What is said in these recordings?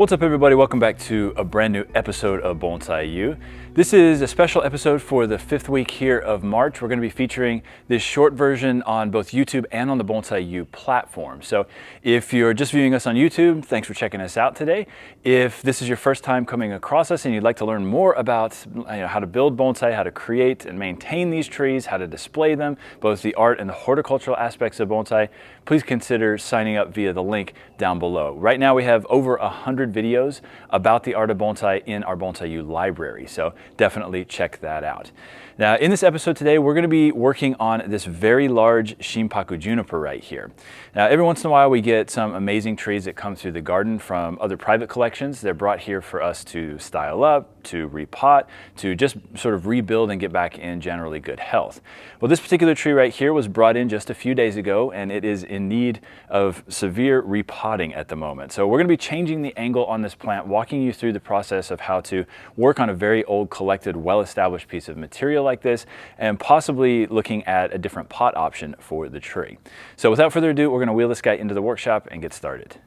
What's up everybody, welcome back to a brand new episode of Bonsai-U. This is a special episode for the 5th week here of March. We're going to be featuring this short version on both YouTube and on the Bonsai-U platform. So if you're just viewing us on YouTube, thanks for checking us out today. If this is your first time coming across us and you'd like to learn more about how to build bonsai, how to create and maintain these trees, how to display them, both the art and the horticultural aspects of bonsai, please consider signing up via the link down below. Right now we have over 100 videos about the art of bonsai in our Bonsai-U library, so definitely check that out. Now in this episode today we're going to be working on this very large Shimpaku Juniper right here. Now every once in a while we get some amazing trees that come through the garden from other private collections. They're brought here for us to style up, to repot, to just sort of rebuild and get back in generally good health. Well, this particular tree right here was brought in just a few days ago and it is in need of severe repotting at the moment. So we're going to be changing the angle on this plant, walking you through the process of how to work on a very old collected, well-established piece of material like this, and possibly looking at a different pot option for the tree. So without further ado, we're going to wheel this guy into the workshop and get started.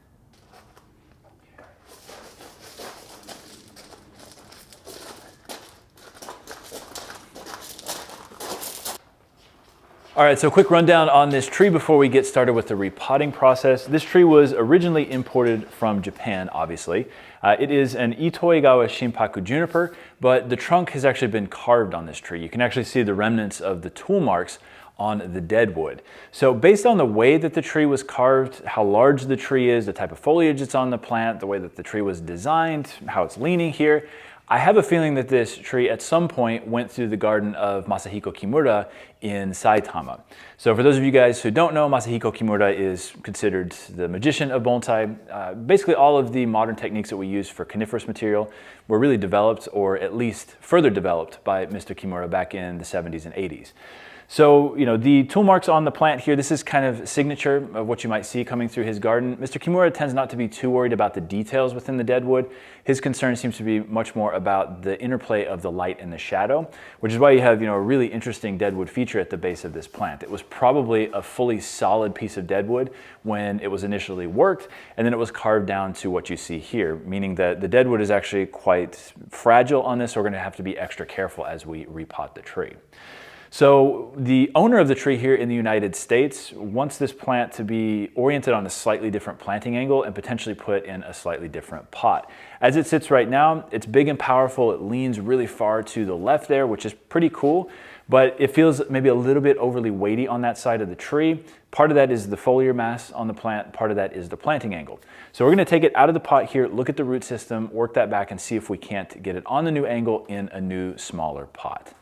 All right, so a quick rundown on this tree before we get started with the repotting process. This tree was originally imported from Japan, obviously. It is an Itoigawa Shimpaku Juniper, but the trunk has actually been carved on this tree. You can actually see the remnants of the tool marks on the dead wood. So based on the way that the tree was carved, how large the tree is, the type of foliage that's on the plant, the way that the tree was designed, how it's leaning here, I have a feeling that this tree at some point went through the garden of Masahiko Kimura in Saitama. So for those of you guys who don't know, Masahiko Kimura is considered the magician of bonsai. Basically all of the modern techniques that we use for coniferous material were really developed, or at least further developed, by Mr. Kimura back in the 70s and 80s. So, the tool marks on the plant here, this is kind of signature of what you might see coming through his garden. Mr. Kimura tends not to be too worried about the details within the deadwood. His concern seems to be much more about the interplay of the light and the shadow, which is why you have, a really interesting deadwood feature at the base of this plant. It was probably a fully solid piece of deadwood when it was initially worked, and then it was carved down to what you see here, meaning that the deadwood is actually quite fragile on this, so we're going to have to be extra careful as we repot the tree. So the owner of the tree here in the United States wants this plant to be oriented on a slightly different planting angle and potentially put in a slightly different pot. As it sits right now, it's big and powerful. It leans really far to the left there, which is pretty cool, but it feels maybe a little bit overly weighty on that side of the tree. Part of that is the foliar mass on the plant, part of that is the planting angle. So we're going to take it out of the pot here, look at the root system, work that back and see if we can't get it on the new angle in a new, smaller pot.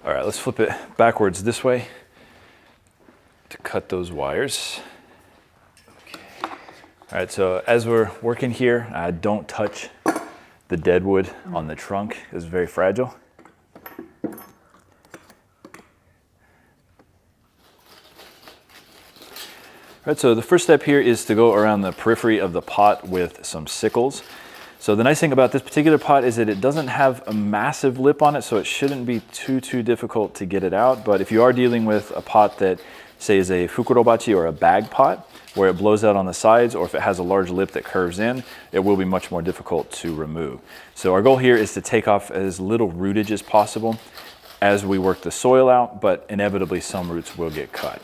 All right, let's flip it backwards this way to cut those wires. Okay. All right, so as we're working here, don't touch the dead wood on the trunk. It's very fragile. All right, so the first step here is to go around the periphery of the pot with some sickles. So the nice thing about this particular pot is that it doesn't have a massive lip on it, so it shouldn't be too difficult to get it out. But if you are dealing with a pot that, say, is a fukurobachi or a bag pot, where it blows out on the sides, or if it has a large lip that curves in, it will be much more difficult to remove. So our goal here is to take off as little rootage as possible as we work the soil out, but inevitably some roots will get cut.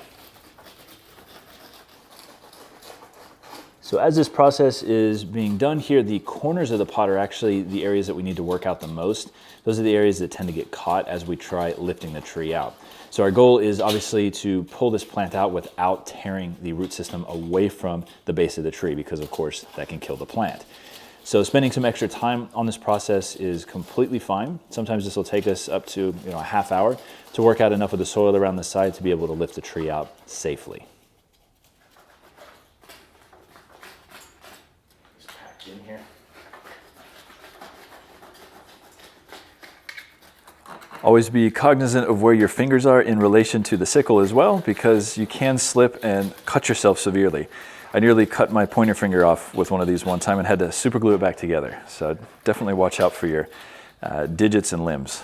So as this process is being done here, the corners of the pot are actually the areas that we need to work out the most. Those are the areas that tend to get caught as we try lifting the tree out. So our goal is obviously to pull this plant out without tearing the root system away from the base of the tree, because of course that can kill the plant. So spending some extra time on this process is completely fine. Sometimes this will take us up to a half hour to work out enough of the soil around the side to be able to lift the tree out safely. In here. Always be cognizant of where your fingers are in relation to the sickle as well, because you can slip and cut yourself severely. I nearly cut my pointer finger off with one of these one time and had to super glue it back together. So definitely watch out for your digits and limbs.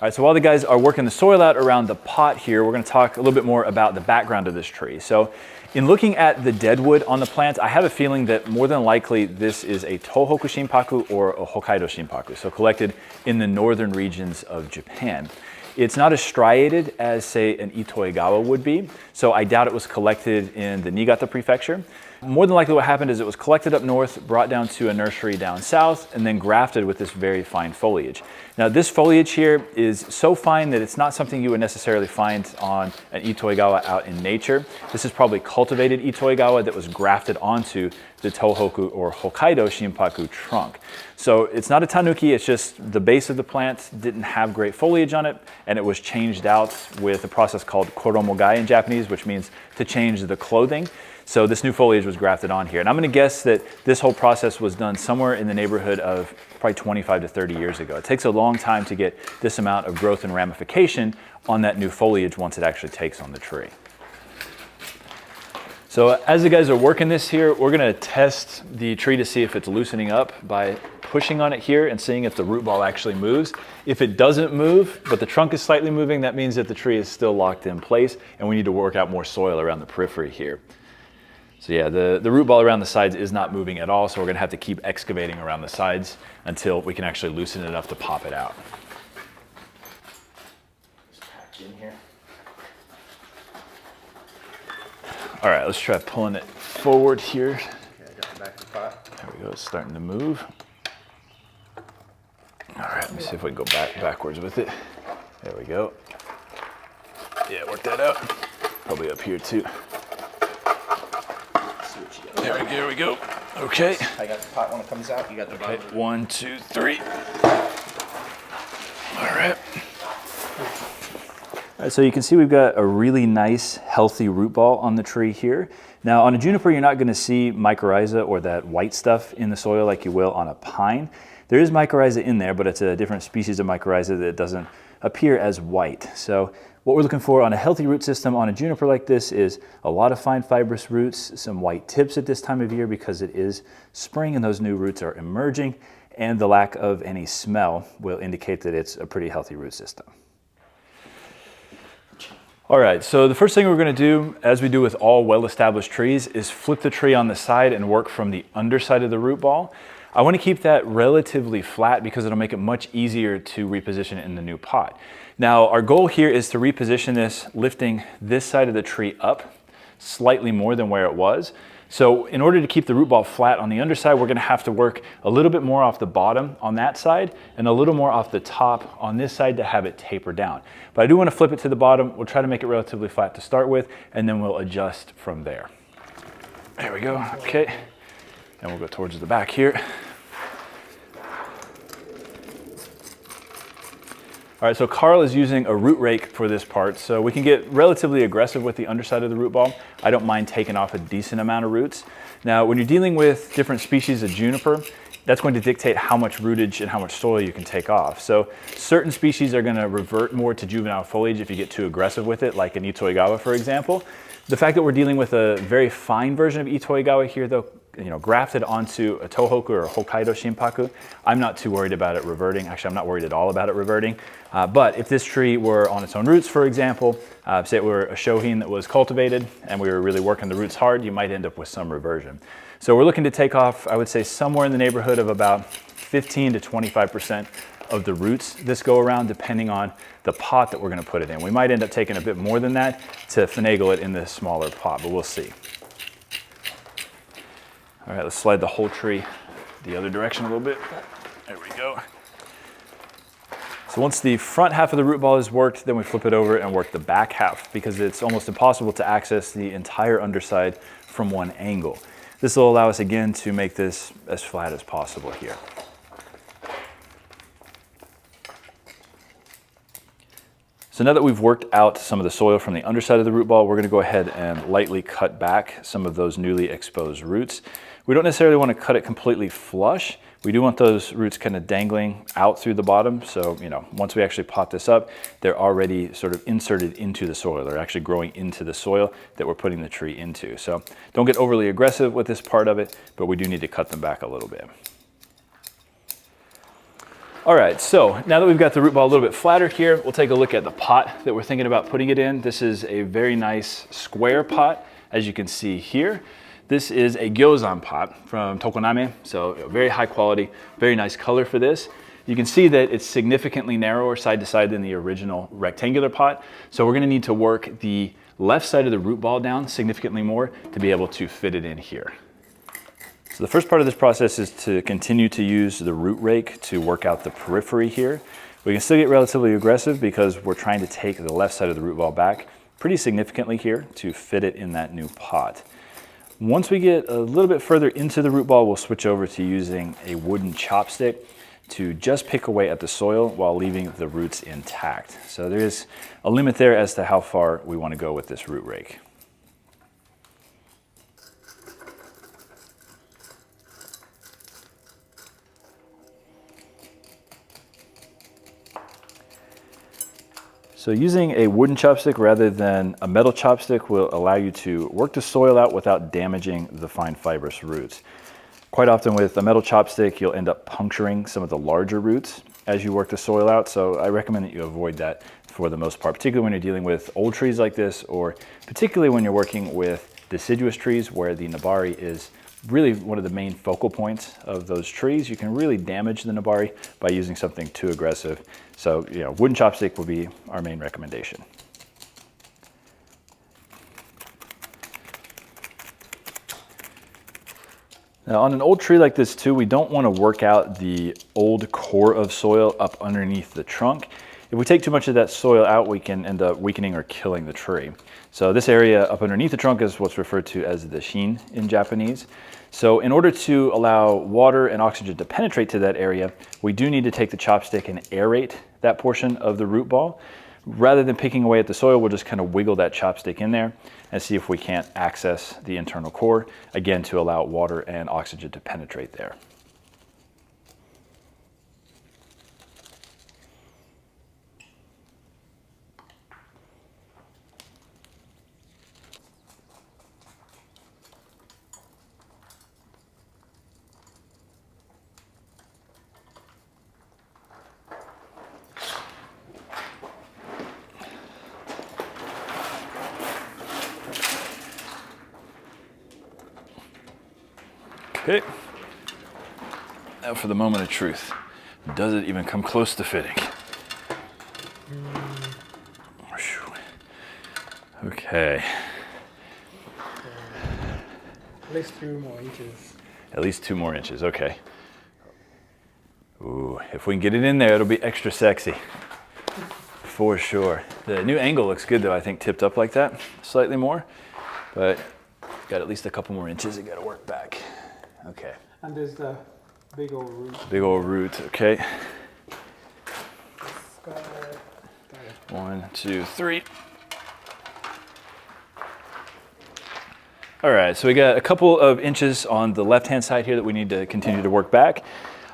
All right, so while the guys are working the soil out around the pot here, we're going to talk a little bit more about the background of this tree. So In looking at the deadwood on the plant, I have a feeling that more than likely this is a Tohoku Shimpaku or a Hokkaido Shimpaku, so collected in the northern regions of Japan. It's not as striated as, say, an Itoigawa would be, so I doubt it was collected in the Niigata prefecture. More than likely what happened is it was collected up north, brought down to a nursery down south, and then grafted with this very fine foliage. Now this foliage here is so fine that it's not something you would necessarily find on an Itoigawa out in nature. This is probably cultivated Itoigawa that was grafted onto the Tohoku or Hokkaido Shimpaku trunk. So it's not a tanuki, it's just the base of the plant didn't have great foliage on it, and it was changed out with a process called koromogai in Japanese, which means to change the clothing. So this new foliage was grafted on here. And I'm gonna guess that this whole process was done somewhere in the neighborhood of probably 25 to 30 years ago. It takes a long time to get this amount of growth and ramification on that new foliage once it actually takes on the tree. So as the guys are working this here, we're gonna test the tree to see if it's loosening up by pushing on it here and seeing if the root ball actually moves. If it doesn't move, but the trunk is slightly moving, that means that the tree is still locked in place and we need to work out more soil around the periphery here. So yeah, the root ball around the sides is not moving at all, so we're gonna have to keep excavating around the sides until we can actually loosen it enough to pop it out. Just pack in here. All right, let's try pulling it forward here. Okay, I got the back of the pot. There we go, it's starting to move. All right, let me see if we can go backwards with it. There we go. Yeah, work that out. Probably up here too. There we go. Okay. I got the pot when it comes out. You got the bottom. Okay, 1, 2, 3. All right. All right, so you can see we've got a really nice, healthy root ball on the tree here. Now on a juniper, you're not gonna see mycorrhiza or that white stuff in the soil like you will on a pine. There is mycorrhiza in there, but it's a different species of mycorrhiza that doesn't appear as white. So what we're looking for on a healthy root system on a juniper like this is a lot of fine fibrous roots, some white tips at this time of year because it is spring and those new roots are emerging, and the lack of any smell will indicate that it's a pretty healthy root system. All right, so the first thing we're gonna do, as we do with all well-established trees, is flip the tree on the side and work from the underside of the root ball. I wanna keep that relatively flat because it'll make it much easier to reposition it in the new pot. Now, our goal here is to reposition this, lifting this side of the tree up slightly more than where it was. So in order to keep the root ball flat on the underside, we're gonna have to work a little bit more off the bottom on that side and a little more off the top on this side to have it taper down. But I do wanna flip it to the bottom. We'll try to make it relatively flat to start with, and then we'll adjust from there. There we go, okay. And we'll go towards the back here. All right, so Carl is using a root rake for this part, so we can get relatively aggressive with the underside of the root ball. I don't mind taking off a decent amount of roots. Now, when you're dealing with different species of juniper, that's going to dictate how much rootage and how much soil you can take off. So certain species are gonna revert more to juvenile foliage if you get too aggressive with it, like an Itoigawa, for example. The fact that we're dealing with a very fine version of Itoigawa here, though, grafted onto a Tohoku or a Hokkaido Shimpaku, I'm not too worried about it reverting. Actually, I'm not worried at all about it reverting. But if this tree were on its own roots, for example, say it were a shohin that was cultivated and we were really working the roots hard, you might end up with some reversion. So we're looking to take off, I would say, somewhere in the neighborhood of about 15 to 25% of the roots this go around, depending on the pot that we're gonna put it in. We might end up taking a bit more than that to finagle it in this smaller pot, but we'll see. All right, let's slide the whole tree the other direction a little bit. There we go. So once the front half of the root ball is worked, then we flip it over and work the back half because it's almost impossible to access the entire underside from one angle. This will allow us again to make this as flat as possible here. So now that we've worked out some of the soil from the underside of the root ball, we're gonna go ahead and lightly cut back some of those newly exposed roots. We don't necessarily want to cut it completely flush. We do want those roots kind of dangling out through the bottom. So, once we actually pot this up, they're already sort of inserted into the soil. They're actually growing into the soil that we're putting the tree into. So don't get overly aggressive with this part of it, but we do need to cut them back a little bit. All right, so now that we've got the root ball a little bit flatter here, we'll take a look at the pot that we're thinking about putting it in. This is a very nice square pot. As you can see here, this is a gyozan pot from Tokoname, so very high quality, very nice color for this. You can see that it's significantly narrower side to side than the original rectangular pot. So we're gonna need to work the left side of the root ball down significantly more to be able to fit it in here. So the first part of this process is to continue to use the root rake to work out the periphery here. We can still get relatively aggressive because we're trying to take the left side of the root ball back pretty significantly here to fit it in that new pot. Once we get a little bit further into the root ball, we'll switch over to using a wooden chopstick to just pick away at the soil while leaving the roots intact. So there is a limit there as to how far we want to go with this root rake. So using a wooden chopstick rather than a metal chopstick will allow you to work the soil out without damaging the fine fibrous roots. Quite often with a metal chopstick, you'll end up puncturing some of the larger roots as you work the soil out. So I recommend that you avoid that for the most part, particularly when you're dealing with old trees like this, or particularly when you're working with deciduous trees where the nabari is really one of the main focal points of those trees. You can really damage the nabari by using something too aggressive. So, wooden chopstick will be our main recommendation. Now on an old tree like this too, we don't want to work out the old core of soil up underneath the trunk. If we take too much of that soil out, we can end up weakening or killing the tree. So this area up underneath the trunk is what's referred to as the shin in Japanese. So in order to allow water and oxygen to penetrate to that area, we do need to take the chopstick and aerate that portion of the root ball. Rather than picking away at the soil, we'll just kind of wiggle that chopstick in there and see if we can't access the internal core, again, to allow water and oxygen to penetrate there. Okay, now for the moment of truth. Does it even come close to fitting? Okay. At least 2 more inches. At least 2 more inches, okay. Ooh, if we can get it in there, it'll be extra sexy. For sure. The new angle looks good though, I think tipped up like that, slightly more. But got at least a couple more inches, you gotta work back. Okay. And there's the big old root. Big old root, okay. Got it. 1, 2, 3. All right, so we got a couple of inches on the left-hand side here that we need to continue to work back.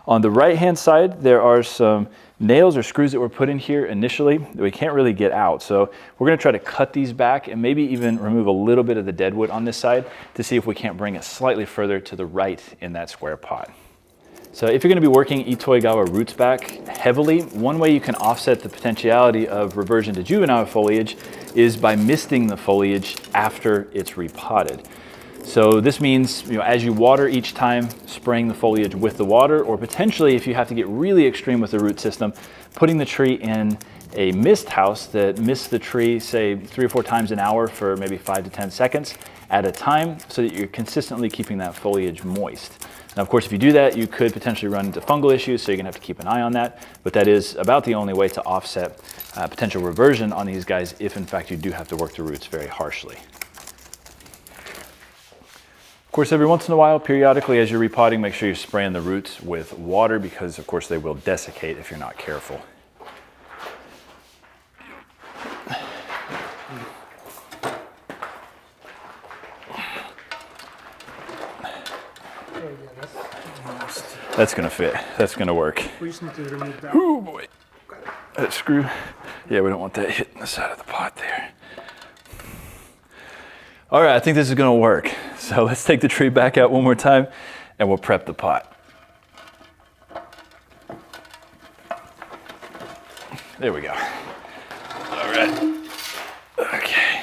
On the right-hand side, there are some nails or screws that were put in here initially that we can't really get out. So we're gonna try to cut these back and maybe even remove a little bit of the dead wood on this side to see if we can't bring it slightly further to the right in that square pot. So if you're gonna be working Itoigawa roots back heavily, one way you can offset the potentiality of reversion to juvenile foliage is by misting the foliage after it's repotted. So this means, as you water each time, spraying the foliage with the water, or potentially if you have to get really extreme with the root system, putting the tree in a mist house that mists the tree, say 3 or 4 times an hour for maybe 5 to 10 seconds at a time, so that you're consistently keeping that foliage moist. Now, of course, if you do that, you could potentially run into fungal issues, so you're gonna have to keep an eye on that, but that is about the only way to offset potential reversion on these guys if in fact you do have to work the roots very harshly. Of course, every once in a while, periodically, as you're repotting, make sure you're spraying the roots with water because, of course, they will desiccate if you're not careful. That's gonna fit. That's gonna work. We just need to remove that. Oh boy. That screw. Yeah, we don't want that hitting the side of the pot there. All right, I think this is gonna work. So let's take the tree back out one more time and we'll prep the pot. There we go. All right. Okay.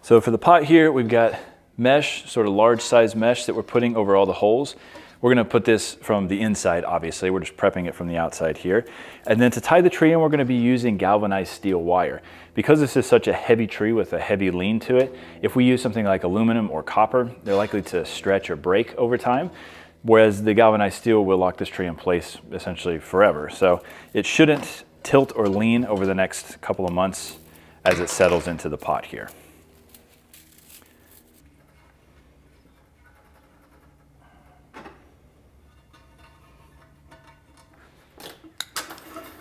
So for the pot here, we've got mesh, sort of large size mesh that we're putting over all the holes. We're gonna put this from the inside, obviously. We're just prepping it from the outside here. And then to tie the tree in, we're gonna be using galvanized steel wire. Because this is such a heavy tree with a heavy lean to it, if we use something like aluminum or copper, they're likely to stretch or break over time. Whereas the galvanized steel will lock this tree in place essentially forever. So it shouldn't tilt or lean over the next couple of months as it settles into the pot here.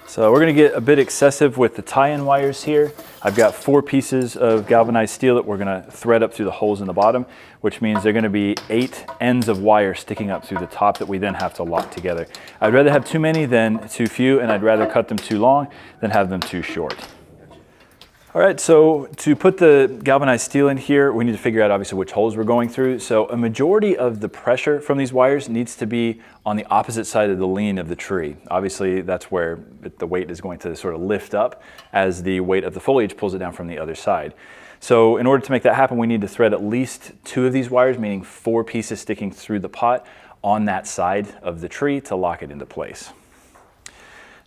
So we're gonna get a bit excessive with the tie-in wires here. I've got 4 pieces of galvanized steel that we're gonna thread up through the holes in the bottom, which means they're gonna be 8 ends of wire sticking up through the top that we then have to lock together. I'd rather have too many than too few, and I'd rather cut them too long than have them too short. All right, so to put the galvanized steel in here, we need to figure out obviously which holes we're going through. So a majority of the pressure from these wires needs to be on the opposite side of the lean of the tree. Obviously, that's where the weight is going to sort of lift up as the weight of the foliage pulls it down from the other side. So in order to make that happen, we need to thread at least 2 of these wires, meaning 4 pieces sticking through the pot on that side of the tree to lock it into place.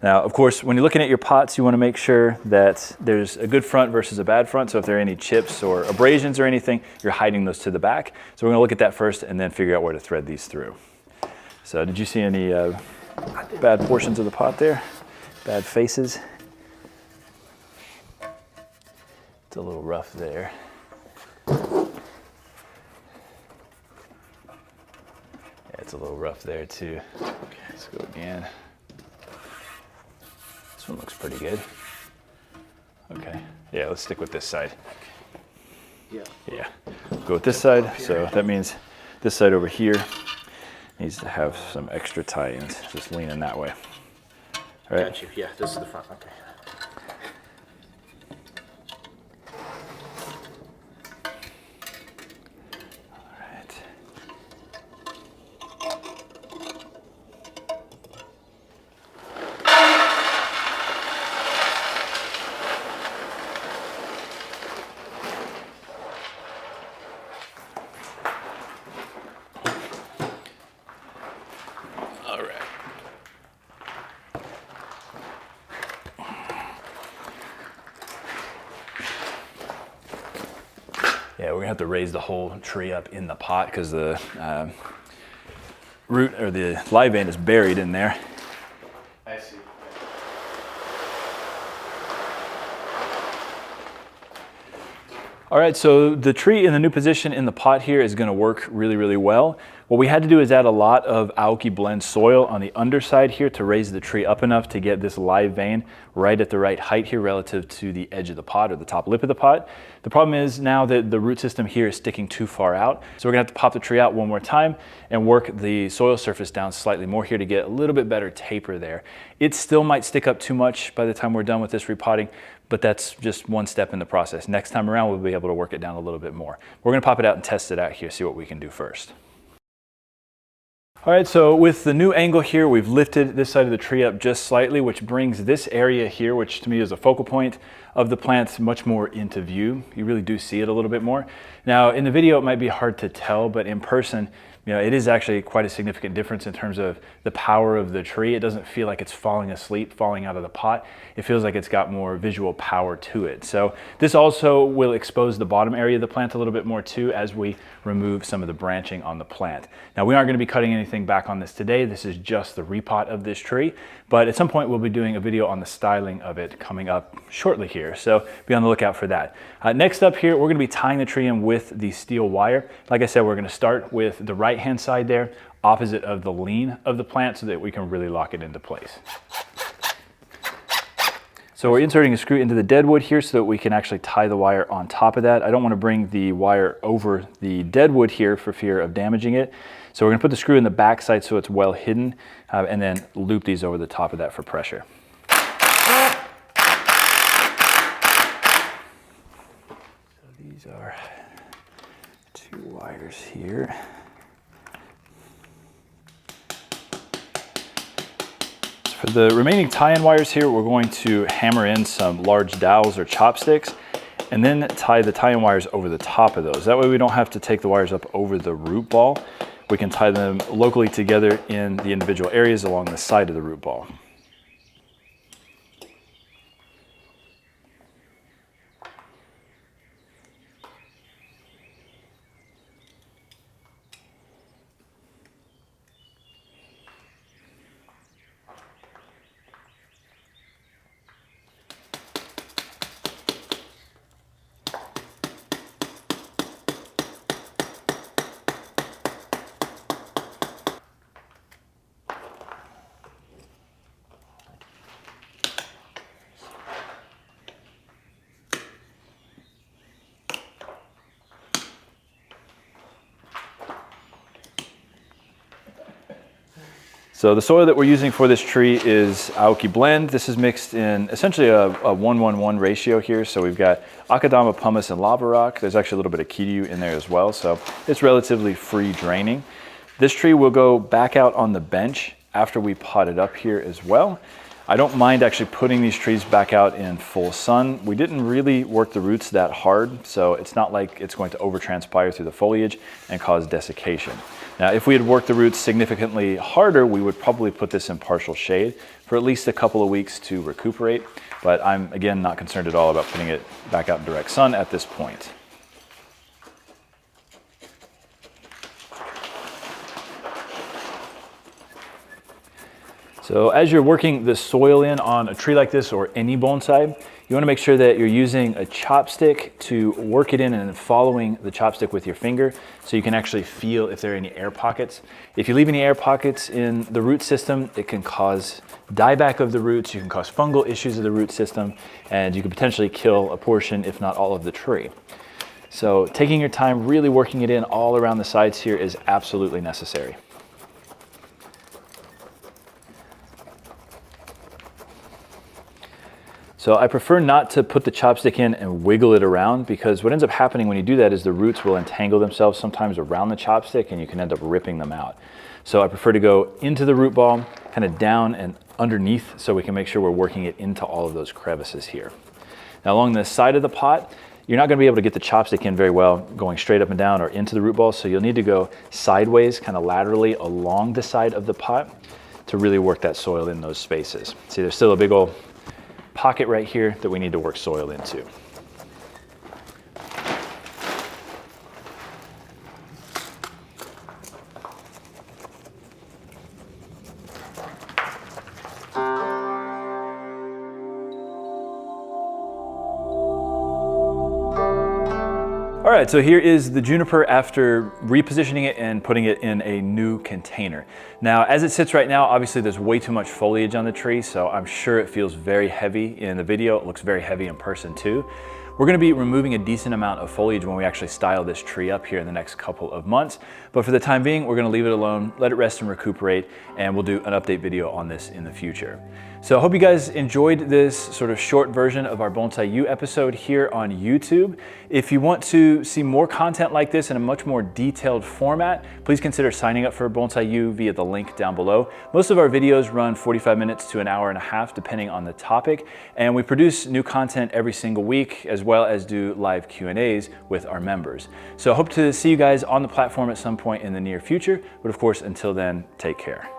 Now, of course, when you're looking at your pots, you want to make sure that there's a good front versus a bad front. So if there are any chips or abrasions or anything, you're hiding those to the back. So we're going to look at that first and then figure out where to thread these through. So did you see any bad portions of the pot there? Bad faces? It's a little rough there. Yeah, it's a little rough there too. Okay, let's go again. This one looks pretty good. Okay, yeah, let's stick with this side. Yeah, go with this side. So that means this side over here needs to have some extra tie-ins. Just leaning that way. All right. Got you. Yeah, this is the front. Okay. Yeah, we're gonna have to raise the whole tree up in the pot because the root or the live vein is buried in there. I see. All right, so the tree in the new position in the pot here is gonna work really, really well. What we had to do is add a lot of Aoki blend soil on the underside here to raise the tree up enough to get this live vein right at the right height here relative to the edge of the pot or the top lip of the pot. The problem is now that the root system here is sticking too far out. So we're gonna have to pop the tree out one more time and work the soil surface down slightly more here to get a little bit better taper there. It still might stick up too much by the time we're done with this repotting, but that's just one step in the process. Next time around, we'll be able to work it down a little bit more. We're gonna pop it out and test it out here, see what we can do first. All right, so with the new angle here, we've lifted this side of the tree up just slightly, which brings this area here, which to me is a focal point of the plant, much more into view. You really do see it a little bit more. Now, in the video, it might be hard to tell, but in person, you know, it is actually quite a significant difference in terms of the power of the tree. It doesn't feel like it's falling asleep, falling out of the pot. It feels like it's got more visual power to it. So this also will expose the bottom area of the plant a little bit more too as we remove some of the branching on the plant. Now, we aren't going to be cutting anything back on this today. This is just the repot of this tree, but at some point we'll be doing a video on the styling of it coming up shortly here. So be on the lookout for that. Next up here, we're going to be tying the tree in with the steel wire. Like I said, we're going to start with the right-hand side there, opposite of the lean of the plant so that we can really lock it into place. So we're inserting a screw into the deadwood here so that we can actually tie the wire on top of that. I don't want to bring the wire over the deadwood here for fear of damaging it. So we're going to put the screw in the back side so it's well hidden and then loop these over the top of that for pressure. So these are 2 wires here. For the remaining tie-in wires here, we're going to hammer in some large dowels or chopsticks and then tie the tie-in wires over the top of those. That way we don't have to take the wires up over the root ball. We can tie them locally together in the individual areas along the side of the root ball. So the soil that we're using for this tree is Aoki Blend. This is mixed in essentially a 1-1-1 ratio here. So we've got Akadama, pumice, and lava rock. There's actually a little bit of Kiryu in there as well. So it's relatively free draining. This tree will go back out on the bench after we pot it up here as well. I don't mind actually putting these trees back out in full sun. We didn't really work the roots that hard, so it's not like it's going to over transpire through the foliage and cause desiccation. Now, if we had worked the roots significantly harder, we would probably put this in partial shade for at least a couple of weeks to recuperate, but I'm, again, not concerned at all about putting it back out in direct sun at this point. So as you're working the soil in on a tree like this or any bonsai, you want to make sure that you're using a chopstick to work it in and then following the chopstick with your finger so you can actually feel if there are any air pockets. If you leave any air pockets in the root system, it can cause dieback of the roots, you can cause fungal issues of the root system, and you could potentially kill a portion, if not all of the tree. So taking your time, really working it in all around the sides here is absolutely necessary. So I prefer not to put the chopstick in and wiggle it around, because what ends up happening when you do that is the roots will entangle themselves sometimes around the chopstick and you can end up ripping them out. So I prefer to go into the root ball, kind of down and underneath, so we can make sure we're working it into all of those crevices here. Now along the side of the pot, you're not going to be able to get the chopstick in very well going straight up and down or into the root ball, so you'll need to go sideways, kind of laterally along the side of the pot to really work that soil in those spaces. See, there's still a big old pocket right here that we need to work soil into. All right, so here is the juniper after repositioning it and putting it in a new container. Now, as it sits right now, obviously there's way too much foliage on the tree, so I'm sure it feels very heavy in the video. It looks very heavy in person too. We're gonna be removing a decent amount of foliage when we actually style this tree up here in the next couple of months. But for the time being, we're gonna leave it alone, let it rest and recuperate, and we'll do an update video on this in the future. So I hope you guys enjoyed this sort of short version of our Bonsai-U episode here on YouTube. If you want to see more content like this in a much more detailed format, please consider signing up for Bonsai-U via the link down below. Most of our videos run 45 minutes to an hour and a half, depending on the topic, and we produce new content every single week, as well as do live Q&As with our members. So I hope to see you guys on the platform at some point in the near future, but of course, until then, take care.